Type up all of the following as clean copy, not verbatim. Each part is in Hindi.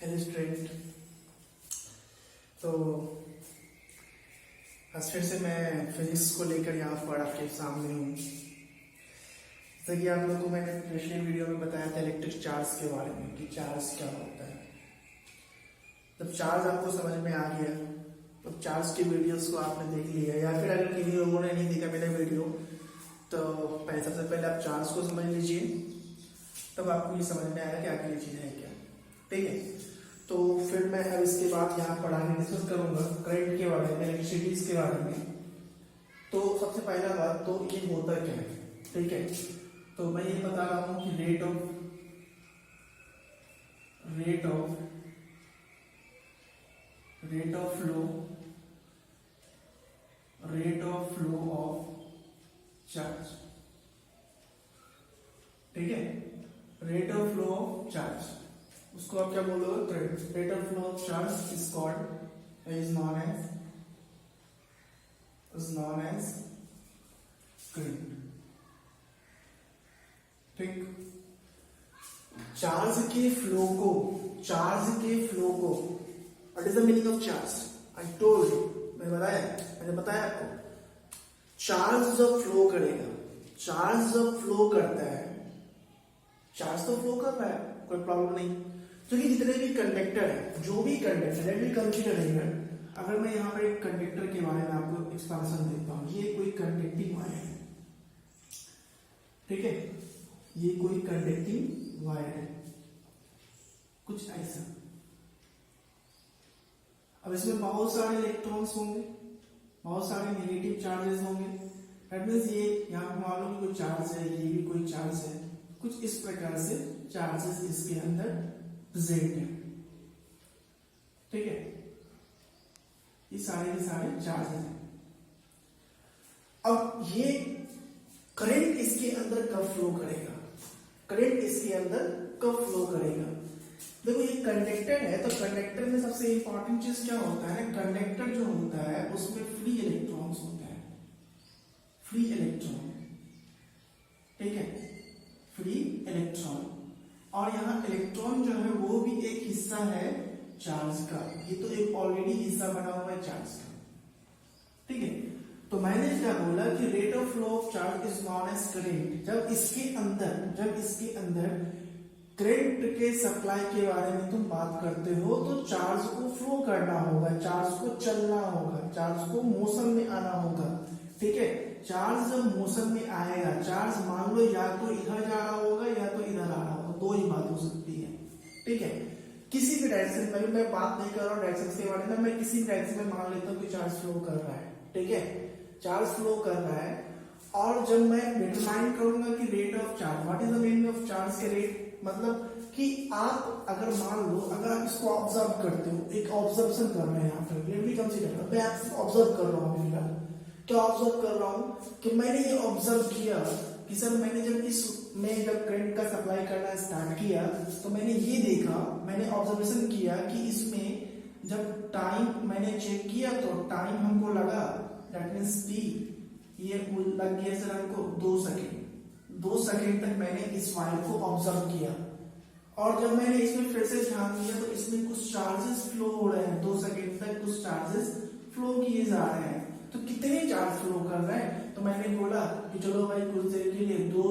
Hello student. तो आज फिर से मैं फिजिक्स को लेकर यहाँ पर आपके सामने हूँ। जैसा कि आप लोगों को मैंने पिछले वीडियो में बताया था इलेक्ट्रिक चार्ज के बारे में कि चार्ज क्या होता है। जब चार्ज आपको समझ में आ गया तो चार्ज की वीडियोस को आपने देख लिया, या फिर अगर किन्हीं लोगों ने नहीं देखा मेरा वीडियो तो सबसे पहले आप चार्ज को समझ लीजिए, तब आपको ये समझ में आएगा कि आखिर ये चीज़ है क्या। ठीक है, तो फिर मैं अब इसके बाद यहाँ पर आगे डिस्कस करूंगा करंट के बारे में, इलेक्ट्रिसिटीज के बारे में। तो सबसे पहला बात तो ये होता क्या है। ठीक है, तो मैं ये बता रहा हूँ कि rate of flow of charge. ठीक है, rate of flow of charge, उसको आप क्या बोलोगे? Current. Rate of flow of charge is called is known as current. ठीक, चार्ज के फ्लो को what is the meaning of charge? I told you, मैंने बताया आपको, चार्ज जब फ्लो करेगा, चार्ज जब फ्लो करता है, चार्ज तो फ्लो कर रहा है, कोई प्रॉब्लम नहीं, क्योंकि जितने भी कंडक्टर है, जो भी कंडक्टर है, कंसीडर है। अगर मैं यहाँ पर एक कंडक्टर के बारे में आपको एक्सपांशन देता हूँ, ये कोई कंडक्टिंग वायर है। ठीक है, ये कोई कंडक्टिंग वायर है, कुछ ऐसा। अब इसमें बहुत सारे इलेक्ट्रॉन्स होंगे, बहुत सारे नेगेटिव चार्जेस होंगे। दैट मींस ये यहाँ पर मान लो कि कोई चार्ज है, ये भी कोई चार्ज है, कुछ इस प्रकार से चार्जेस इसके अंदर प्रेजेंट है। ठीक है, ये सारे के सारे चार्जेस हैं। अब ये करंट इसके अंदर कब फ्लो करेगा? करंट इसके अंदर कब फ्लो करेगा? देखो, ये कंडक्टर है, तो कंडक्टर में सबसे इंपॉर्टेंट चीज क्या होता है? कंडक्टर जो होता है उसमें फ्री इलेक्ट्रॉन्स होता है, फ्री इलेक्ट्रॉन। ठीक है, फ्री इलेक्ट्रॉन। और यहाँ इलेक्ट्रॉन जो है वो भी एक हिस्सा है चार्ज का, ये तो एक ऑलरेडी हिस्सा बना हुआ है चार्ज का। ठीक है, तो मैंने क्या बोला कि rate of flow of charge is known as current. जब इसके अंदर करंट के सप्लाई के बारे में तुम बात करते हो तो चार्ज को फ्लो करना होगा, चार्ज को चलना होगा, चार्ज को मोशन में आना होगा। ठीक है, चार्ज जब मोशन में आएगा, चार्ज मान लो या तो इधर जा रहा होगा या तो इधर आ रहा होगा, दो ही बात हो सकती है। ठीक है, किसी भी डायरेक्शन में, मैं बात नहीं कर रहा हूँ डायरेक्शन के बारे में, मैं किसी भी डायरेक्शन में मान लेता हूँ कि चार्ज फ्लो कर रहा है। ठीक है, चार्ज फ्लो कर रहा है, और जब मैं डिटरमाइन करूंगा कि rate of charge, what is the meaning of charge के रेट, मतलब कि आप अगर मान लो, अगर आप इसको ऑब्जर्व करते हो, एक ऑब्जर्वेशन कर रहे हैं यहाँ पर, लेट मी कंसीडर, मैं आपको ऑब्जर्व कर रहा हूँ। क्या ऑब्जर्व कर रहा हूँ कि मैंने ये ऑब्जर्व किया कि सर मैंने जब करंट का सप्लाई करना स्टार्ट किया तो मैंने ये देखा, मैंने ऑब्जर्वेशन किया कि इसमें जब टाइम मैंने चेक किया तो टाइम हमको लगा, दैट मींस टी, ये लग गया सर हमको 2 सेकेंड। 2 सेकेंड तक मैंने इस वायर को ऑब्जर्व किया, और जब मैंने इसमें फिर से ध्यान दिया तो इसमें कुछ चार्जेस फ्लो हो रहे हैं, 2 सेकेंड तक कुछ चार्जेस फ्लो किए जा रहे हैं। तो कितने चार्ज फ्लो कर रहे हैं? तो मैंने बोला कि चलो भाई कुछ देर के लिए 2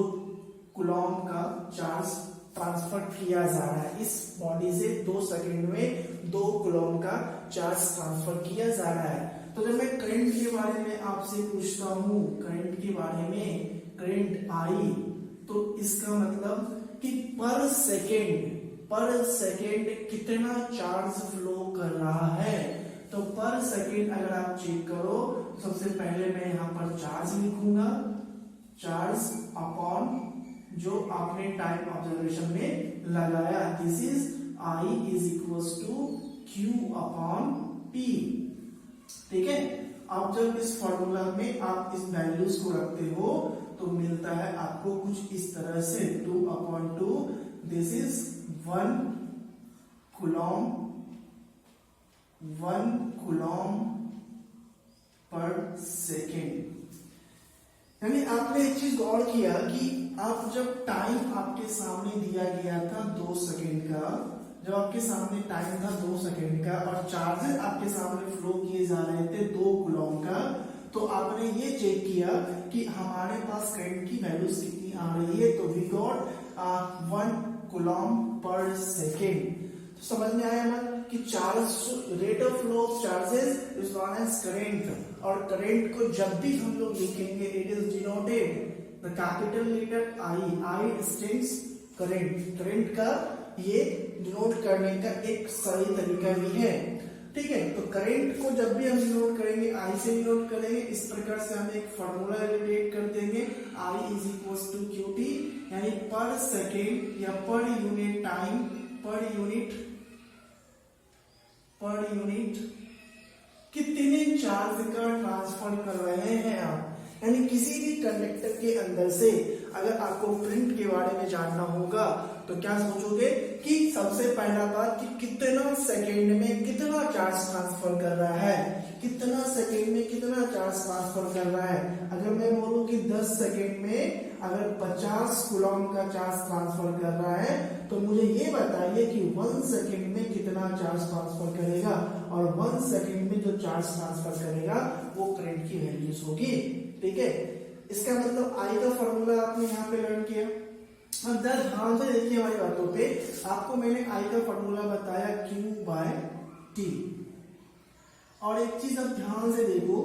कूलॉम का चार्ज ट्रांसफर किया जा रहा है, इस बॉडी से 2 सेकेंड में 2 कूलॉम का चार्ज ट्रांसफर किया जा रहा है। तो जब मैं करंट के बारे में आपसे पूछता हूँ, करंट के बारे में, करंट आई, तो इसका मतलब कि पर सेकेंड कितना चार्ज फ्लो कर रहा है। तो पर सेकेंड अगर आप चेक करो, सबसे पहले मैं यहाँ पर चार्ज लिखूंगा, चार्ज अपॉन जो आपने टाइम ऑब्जर्वेशन में लगाया, this is I is equals to Q upon T. ठीक है, आप जब इस फॉर्मूला में आप इस वैल्यूज को रखते हो तो मिलता है आपको कुछ इस तरह से 2/2, दिस इज 1 कूलॉम पर सेकेंड। यानी आपने एक चीज गौर किया कि आप जब टाइम आपके सामने दिया गया था 2 सेकेंड का, जब आपके सामने टाइम था 2 सेकेंड का और चार्जेस आपके सामने फ्लो किए जा रहे थे 2 कूलम का, तो आपने ये चेक किया कि हमारे पास करंट की वैल्यूज कितनी आ रही है, तो we got 1 coulomb per second. तो समझ में आया ना कि charge rate of flow of charges is known as current, और करंट को जब भी हम लोग लिखेंगे it is denoted the capital letter I stands current. Current का ये डिनोट करने का एक सही तरीका भी है, ठीक है। तो करंट को जब भी हम डिनोट करेंगे आई से डिनोट करेंगे। इस प्रकार से हम एक फॉर्मूला रिलेट कर देंगे, I is equal to Q T, यानी पर सेकेंड या पर यूनिट टाइम, पर यूनिट कितने चार्ज का ट्रांसफर कर रहे हैं आप। यानी किसी भी कंडक्टर के अंदर से अगर आपको करंट के बारे में जानना होगा तो क्या सोचोगे कि सबसे पहला बात कि कितना सेकेंड में कितना चार्ज ट्रांसफर कर रहा है, कितना सेकेंड में कितना चार्ज ट्रांसफर कर रहा है। अगर मैं बोलूं कि 10 सेकेंड में अगर 50 कूलम का चार्ज ट्रांसफर कर रहा है, तो मुझे ये बताइए कि 1 सेकेंड में कितना चार्ज ट्रांसफर करेगा, और 1 सेकेंड में जो चार्ज ट्रांसफर करेगा वो करंट की वैल्यूज होगी, ठीक है। इसका मतलब आई का फॉर्मूला आपने यहाँ पे लर्न किया। अब ध्यान से देखिए हमारी बातों पे, आपको मैंने आई का फॉर्मूला बताया Q बाय टी, और एक चीज अब ध्यान से देखो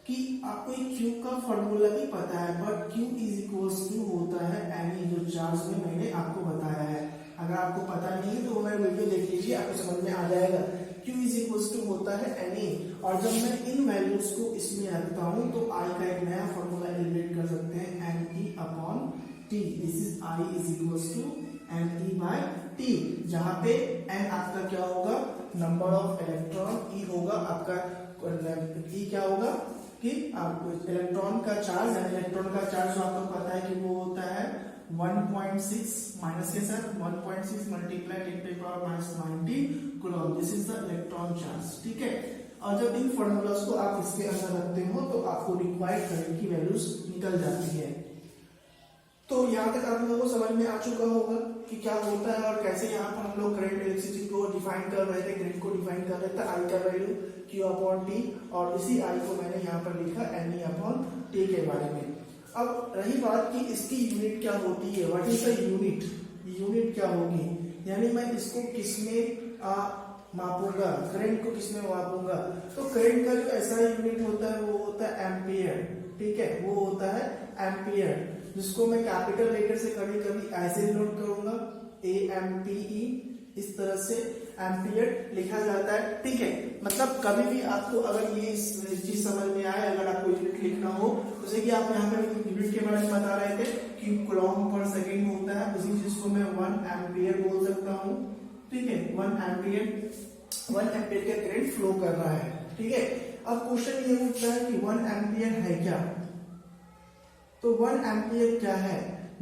कि आपको Q का फॉर्मूला भी पता है, but Q is equals to होता है एनी, जो चार्ज में मैंने आपको बताया है। अगर आपको पता नहीं है तो वो मेरा वीडियो देख लीजिए, आपको समझ में आ जाएगा। Q इज इक्वल्स टू होता है एनी, और जब मैं इन वैल्यूज को इसमें रखता हूं तो I का एक नया फॉर्मूला एलिमिनेट कर सकते हैं, NE upon T। This is I is equals to NE by T, जहां पे N आपका क्या होगा, नंबर ऑफ इलेक्ट्रॉन, E होगा आपका E क्या होगा कि आपको इलेक्ट्रॉन का चार्ज, इलेक्ट्रॉन का चार्ज जो आपको पता है कि वो होता है 1.6 माइनस के साथ 1.6 multiply 10 to power minus 90 coulomb. This is the electron charge, ठीक है। और जब इन फॉर्मूलास को आप इसके अंदर रखते हो तो आपको रिक्वायर्ड करंट की वैल्यूज निकल जाती है। तो यहाँ तक आप लोगों को समझ में आ चुका होगा कि क्या होता है और कैसे यहाँ पर हम लोग करंट इलेक्ट्रिसिटी को डिफाइन कर रहे थे, करंट को डिफाइन कर रहे थे। आई का वैल्यू Q अपॉन टी, और इसी आई को मैंने यहाँ पर लिखा NE अपॉन टी के बारे में। अब रही बात कि इसकी यूनिट क्या होती है, what is the unit, unit क्या होगी, यानी मैं इसको किसमें मापूंगा, करंट को किसमें मापूंगा। तो करंट का जो ऐसा यूनिट होता है वो होता है एम्पियर, ठीक है, वो होता है एम्पियर, जिसको मैं कैपिटल लेटर से कभी कभी ऐसे नोट करूंगा AMPE, इस तरह से एम्पियर लिखा जाता है, ठीक है। मतलब कभी भी आपको अगर ये चीज समझ में आए, अगर आपको यूनिट लिखना हो, जैसे कि आप यहाँ पे यूनिट के बारे में बता रहे थे कि कूलम पर सेकेंड होता है, उसी चीज को मैं 1 एम्पियर बोल सकता हूँ, ठीक है। 1 एम्पियर का करंट फ्लो कर रहा है, ठीक है। अब क्वेश्चन ये उठता है कि 1 एम्पियर है क्या, तो 1 एम्पियर क्या है,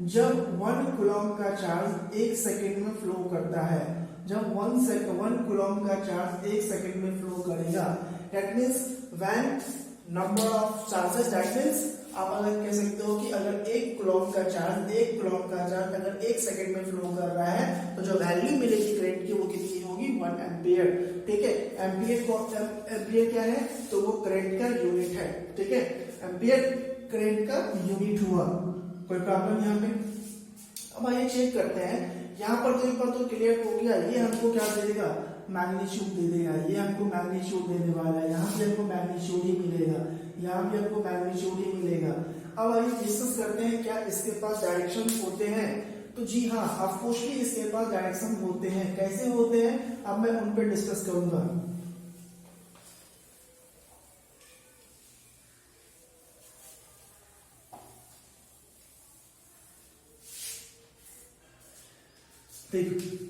जब 1 कूलम का चार्ज 1 सेकेंड में फ्लो करता है, जब 1 कूलम का चार्ज 1 सेकेंड में फ्लो करेगा, that means when number of charges, that means आप अगर कह सकते हो कि अगर 1 कूलम का चार्ज अगर 1 सेकेंड में फ्लो कर रहा है तो जो वैल्यू मिलेगी करंट की वो कितनी होगी, 1 एम्पियर, ठीक है। एम्पियर क्या है, तो वो करंट का यूनिट है, ठीक है। एम्पियर करंट का यूनिट हुआ, कोई प्रॉब्लम यहाँ पे। अब आइए चेक करते हैं, यहाँ पर तो क्लियर हो गया, ये हमको क्या दे देगा, मैग्नीट्यूड दे देगा, ये हमको मैग्नीट्यूड देने वाला है, यहाँ भी हमको मैग्नीट्यूड ही मिलेगा, यहाँ भी हमको मैग्नीट्यूड ही मिलेगा। अब आइए डिस्कस करते हैं, क्या इसके पास डायरेक्शन होते हैं, तो जी हाँ, ऑफकोर्सली इसके पास डायरेक्शन होते हैं। कैसे होते हैं अब मैं उन पर डिस्कस करूंगा। देखिए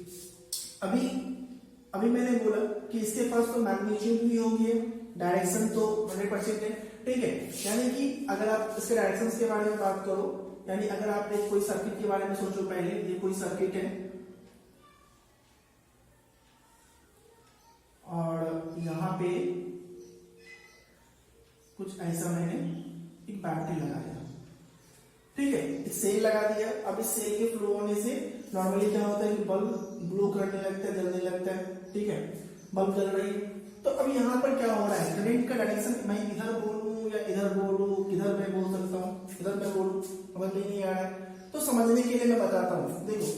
अभी मैंने बोला कि इसके पास तो मैग्नीट्यूड भी होगी, डायरेक्शन तो 100% है, ठीक है। यानी कि अगर आप इसके डायरेक्शंस के बारे में बात करो, यानी अगर आप एक कोई सर्किट के बारे में सोचो, पहले ये कोई सर्किट है और यहाँ पे कुछ ऐसा मैंने एक बैटरी लगाया, ठीक है, एक सेल लगा दिया। अब इस सेल के फ्लो होने से नॉर्मली क्या होता है कि बल्ब ग्लो करने लगता है, जलने लगता है, ठीक है, बल्ब जल रही है। तो अब यहाँ पर क्या हो रहा है, करंट का डायरेक्शन मैं इधर बोलूं या इधर बोलूं, किधर मैं बोल सकता हूँ, इधर मैं बोलूं, समझ में नहीं आ रहा है। तो समझने के लिए मैं बताता हूँ, देखो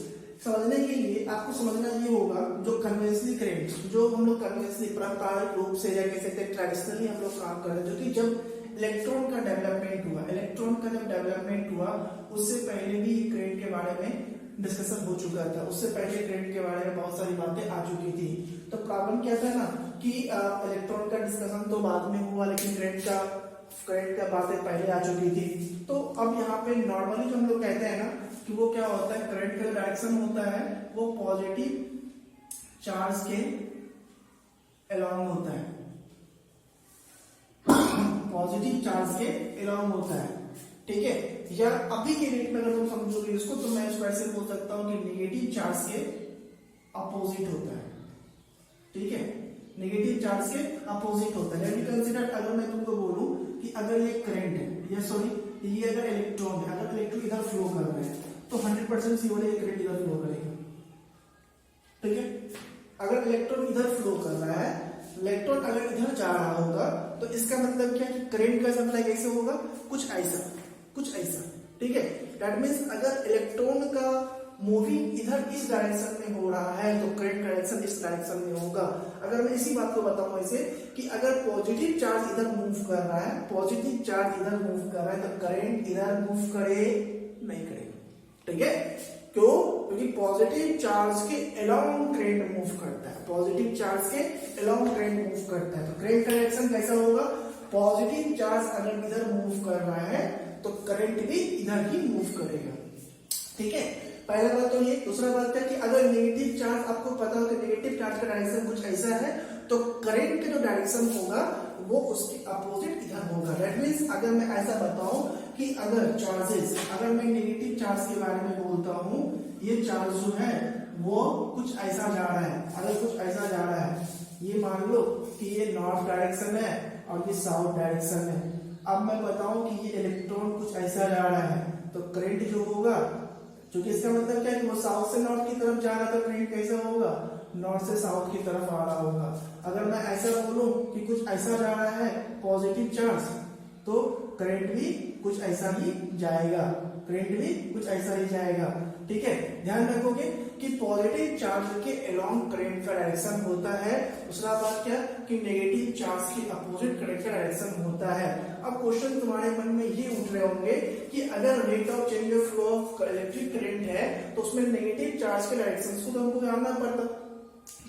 समझने के लिए आपको समझना ये होगा, जो कन्वेंशनली करंट, जो हम लोग कन्वेंशनली पारंपरिक रूप से या कह सकते हैं ट्रेडिशनली हम लोग काम कर रहे हैं, जो कि जब इलेक्ट्रॉन का डेवलपमेंट हुआ, इलेक्ट्रॉन का जब डेवलपमेंट हुआ उससे पहले भी करंट के बारे में डिस्कशन हो चुका था, उससे पहले करंट के बारे में बहुत सारी बातें आ चुकी थी। तो प्रॉब्लम क्या था ना कि इलेक्ट्रॉन का डिस्कशन तो बाद में हुआ, लेकिन करंट का बातें पहले आ चुकी थी। तो अब यहाँ पे नॉर्मली जो हम लोग कहते हैं ना कि वो क्या होता है, करंट का डायरेक्शन होता है वो पॉजिटिव चार्ज के अलोंग होता है, पॉजिटिव चार्ज के अलोंग होता है, ठीक है। या अभी के डेट में अगर तुम समझोगे इसको तो मैं इसको ऐसे बोल सकता हूं कि नेगेटिव चार्ज के अपोजिट होता है, ठीक है, नेगेटिव चार्ज के अपोजिट होता है। लेट कंसीडर, अगर मैं तुमको बोलूं कि अगर ये करंट है, ये सॉरी ये अगर इलेक्ट्रॉन है, अगर इलेक्ट्रॉन इधर फ्लो कर रहे हैं तो 100% श्योर है करंट इधर फ्लो करेगा, ठीक है। अगर इलेक्ट्रॉन इधर फ्लो कर रहा है, इलेक्ट्रॉन अगर इधर जा रहा होगा तो इसका मतलब क्या कि करंट का सप्लाई कैसे होगा, कुछ ऐसा, ठीक है। दैट मींस अगर इलेक्ट्रॉन का मूविंग इधर इस डायरेक्शन में हो रहा है तो करंट डायरेक्शन इस डायरेक्शन में होगा। अगर मैं इसी बात को बताऊं ऐसे कि अगर पॉजिटिव चार्ज इधर मूव कर रहा है, पॉजिटिव चार्ज इधर मूव कर रहा है तो करंट इधर मूव करे नहीं करेगा, ठीक है। क्यों? क्योंकि पॉजिटिव चार्ज के अलोंग करंट मूव करता है, पॉजिटिव चार्ज के अलोंग करंट मूव करता है। तो करंट का डायरेक्शन कैसा होगा, पॉजिटिव चार्ज अगर इधर मूव कर रहा है तो करंट भी इधर ही मूव करेगा, ठीक है। पहला बात तो ये। दूसरा बात है कि अगर नेगेटिव चार्ज, आपको पता हो कि नेगेटिव चार्ज का डायरेक्शन कुछ ऐसा है तो करंट का जो डायरेक्शन होगा वो उसके अपोजिट इधर होगा। दैट मींस अगर मैं ऐसा बताऊं कि अगर चार्जेस, अगर मैं नेगेटिव चार्ज के बारे में बोलता हूं, ये चार्ज जो है वो कुछ ऐसा जा रहा है, अगर कुछ ऐसा जा रहा है, ये मान लो कि ये नॉर्थ डायरेक्शन है और ये साउथ डायरेक्शन है। अब मैं बताऊं कि ये इलेक्ट्रॉन कुछ ऐसा जा रहा है तो करंट जो होगा, क्योंकि इसका मतलब क्या है कि वो साउथ से नॉर्थ की तरफ जा रहा था, करंट कैसा होगा, नॉर्थ से साउथ की तरफ आ रहा होगा। अगर मैं ऐसा बोलूं कि कुछ ऐसा जा रहा है पॉजिटिव चार्ज तो करंट भी कुछ ऐसा ही जाएगा, करंट भी कुछ ऐसा ही जाएगा, ठीक है। ध्यान रखोगे कि पॉजिटिव चार्ज के अलोंग करंट का डायरेक्शन होता है। दूसरा बात क्या कि नेगेटिव चार्ज के अपोजिट करंट का डायरेक्शन होता है। अब क्वेश्चन तुम्हारे मन में ये उठ रहे होंगे कि अगर rate of change of flow of electric current है तो उसमें नेगेटिव चार्ज के डायरेक्शन को तो हमको जानना पड़ता,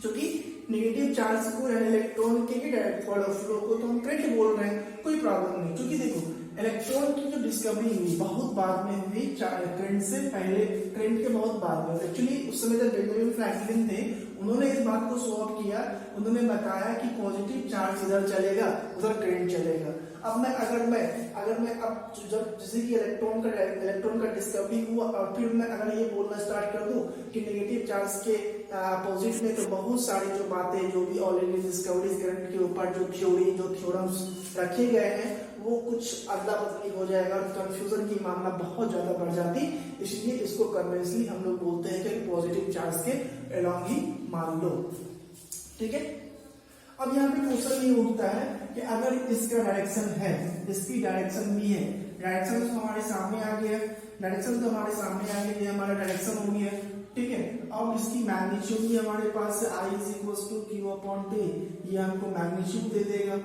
क्योंकि नेगेटिव चार्ज को यानी इलेक्ट्रॉन के डायरेक्ट फ्लो को तो हम करंट बोल रहे हैं, कोई प्रॉब्लम नहीं। क्योंकि देखो इलेक्ट्रॉन की जो डिस्कवरी हुई बहुत बाद में हुई, करंट से पहले, करंट के बहुत बाद में। एक्चुअली उस समय जब बेंजामिन फ्रैंकलिन थे उन्होंने इस बात को शो ऑफ किया, उन्होंने बताया कि पॉजिटिव चार्ज इधर चलेगा उधर करंट चलेगा। अब मैं अगर मैं अब जब जैसे कि इलेक्ट्रॉन का डिस्कवरी हुआ और फिर मैं अगर ये बोलना स्टार्ट कर दूं कि नेगेटिव चार्ज के अपोजिट में तो बहुत सारी जो बातें जो भी ऑलरेडी डिस्कवरीज करंट के ऊपर जो थ्योरम्स रखे गए हैं वो कुछ अदला बदली हो जाएगा और कंफ्यूजन की मामला बहुत ज्यादा बढ़ जाती, इसलिए इसको कन्वेंशनली हम लोग बोलते हैं कि पॉजिटिव चार्ज के अलोंग ही मान लो, ठीक है। अब यहाँ पे क्वेश्चन ये उठता है कि अगर इसका डायरेक्शन है, इसकी डायरेक्शन भी है, डायरेक्शन तो हमारे सामने आ गया, डायरेक्शन तो हमारे सामने आ गया, ये हमारा डायरेक्शन हो गया, ठीक है। अब इसकी मैग्नीट्यूड भी हमारे पास I = Q/T, ये हमको मैग्नीट्यूड दे देगा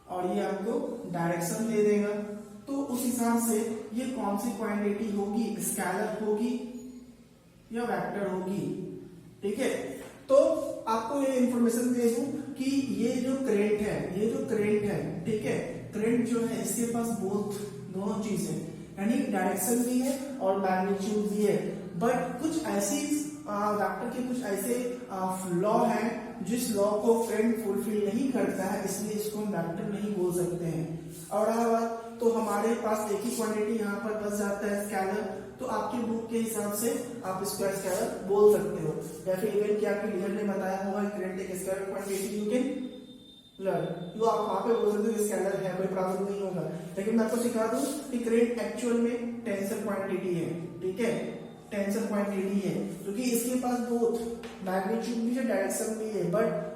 और ये आपको डायरेक्शन दे देगा। तो उस हिसाब से ये कौन सी क्वांटिटी होगी, स्केलर होगी या वेक्टर होगी, ठीक है। तो आपको ये इंफॉर्मेशन दे दूं कि ये जो करंट है, ठीक है, करंट जो है इसके पास दोनों चीज है, यानी डायरेक्शन भी है और मैग्नीट्यूड भी है। बट कुछ ऐसी वेक्टर के कुछ ऐसे लॉ है जिस लॉ को करंट फुलफिल नहीं करता है, इसलिए इसको हम वेक्टर नहीं बोल सकते हैं। और रहा बात तो हमारे पास एक ही क्वांटिटी यहाँ पर बच जाता है स्केलर, तो आपके बुक के हिसाब से आप इसको स्केलर बोल सकते हो, या फिर इवन कि आपके टीचर ने बताया होगा करंट एक scalar quantity you can learn, तो आप वहां पे बोल सकते हो स्केलर है, कोई प्रॉब्लम नहीं होगा। लेकिन मैं आपको सिखा दूं कि करंट एक्चुअल में टेंसर क्वांटिटी है, ठीक है, टेंसर क्वांटिटी है, क्योंकि इसके पास बोथ मैग्नीट्यूड भी है, डायरेक्शन भी है, बट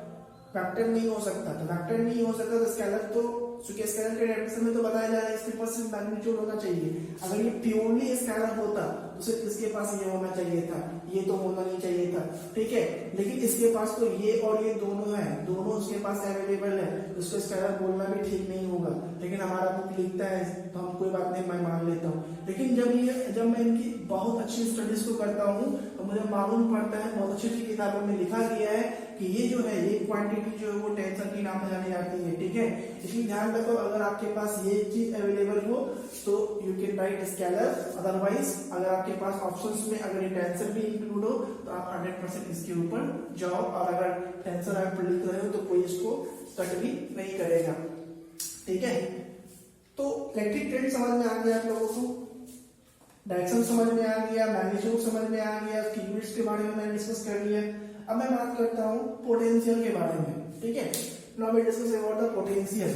वेक्टर नहीं हो सकता। तो वेक्टर नहीं हो सकता तो स्केलर तो, चूंकि स्केलर के डेफिनेशन में तो बताया जा रहा है इसके पास सिर्फ मैग्नीट्यूड होना चाहिए। अगर ये प्योरली स्केलर होता तो सिर्फ इसके पास ये होना चाहिए था, ये तो होना नहीं चाहिए था, ठीक है। लेकिन इसके पास तो ये और ये दोनों है, दोनों उसके पास अवेलेबल है, उसको स्केलर बोलना भी ठीक नहीं होगा। लेकिन हमारा बुक लिखता है तो हम कोई बात नहीं, मैं मान लेता हूँ। लेकिन जब मैं इनकी बहुत अच्छी स्टडीज को करता हूँ तो मुझे मालूम पड़ता है, बहुत अच्छी अच्छी किताबों में लिखा गया है कि ये जो है, ये क्वांटिटी जो है वो टेंसर के नाम से जानी जाती है, ठीक है। इसलिए ध्यान रखो, अगर आपके पास ये चीज अवेलेबल हो तो you can write scalar, otherwise अगर आपके पास ऑप्शंस में अगर ये टेंसर भी इंक्लूड हो तो आप 100% इसके ऊपर जाओ, और अगर टेंसर आप लिख रहे हो तो कोई इसको कट भी नहीं करेगा, ठीक है। तो इलेक्ट्रिक ट्रेंड समझ में आ गया आप लोगों को, डायरेक्शन समझ में आ गया, मैग्नीट्यूड समझ में आ गया, यूनिट्स के बारे में मैंने डिस्कस कर लिया। अब मैं बात करता हूँ पोटेंशियल के बारे में, ठीक है। Now we discuss about the potential.